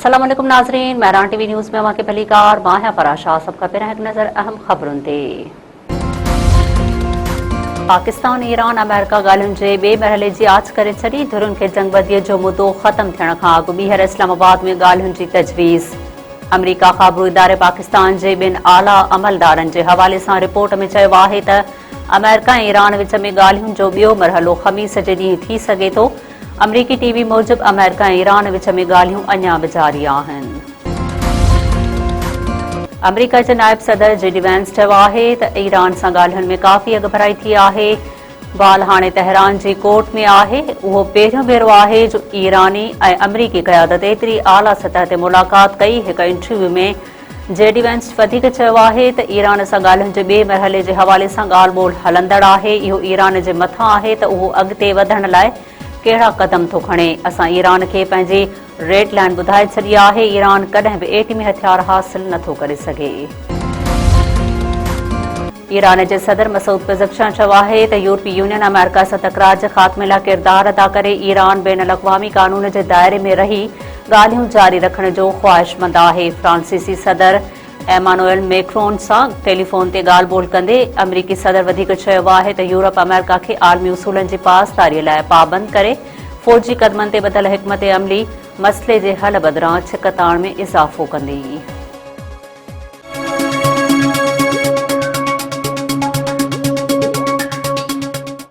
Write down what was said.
अस्सलाम वालेकुम नाज़रीन, महरान टीवी न्यूज़ में अवां के भलीकार मां पराशा सबका पहिरियों हिकु नज़र अहम ख़बरुनि ते। पाकिस्तान ईरान अमेरिका ॻाल्हियुनि जे ॿिए मरहले जी आच करे छॾी। धुरुनि खे जंगबंदीअ जो मुदो ख़त्म थियण खां अॻु ॿीहर इस्लामाबाद में ॻाल्हियुनि जी तजवीज़। अमरीका ख़ाबिरू इदारे पाकिस्तान जे ॿिनि आला अमलदारनि जे हवाले सां रिपोर्ट में चयो आहे त अमेरिका ऐं ईरान विच में ॻाल्हियुनि जो ॿियो मरहलो ख़मीस जे ॾींहुं थी सघे थो। अमरीकी टीवी मूजिबि अमेरिका ऐं ईरान विच में ॻाल्हियूं अञा बि जारी आहिनि। अमरीका जे नायब सदर जेडी वैंस चयो आहे त ईरान सां ॻाल्हियुनि में काफ़ी अॻभराई थी आहे। बाल हाणे तहरान जी कोर्ट में आहे। उहो पहिरियों भेरो आहे जो ईरानी ऐं अमरीकी क़यादत एतिरी आला सतह ते मुलाक़ात कई। हिकु इंटरव्यू में जेडी वैंस वधीक चयो आहे त ईरान सां ॻाल्हियुनि जे ॿिए मरहले जे हवाले सां ॻाल्हि ॿोल हलंदड़ आहे। इहो ईरान जे मथां आहे त उहो अॻिते वधण लाइ कहिड़ा क़दम थो खणे। असां ईरान खे पंहिंजी रेड लाइन ॿुधाए छॾी आहे। ईरान कॾहिं बि एटमी हथियार हासिल नथो करे सघे। ईरान जे सदर मसूद पेज़ेश्कियान चयो आहे त यूरोपी यूनियन अमेरिका सां तकरार जे ख़ात्मे लाइ किरदार अदा करे। ईरान बैन अल-अक़वामी कानून जे दायरे में रही ॻाल्हियूं जारी रखण जो ख़्वाहिशमंद आहे। फ्रांसीसी सदर एमानुएल मैक्रोन सां टेलीफोन ते ॻाल्हि ॿोल कंदे अमरीकी सदर वधीक चयो आहे त यूरोप अमेरिका खे आलमी उसूलनि जी पासदारीअ लाइ पाबंद करे फ़ौजी क़दमनि ते ॿधल हिकमत अमली मसइले जे हल बदिरां छिकताण में इज़ाफ़ो कंदी।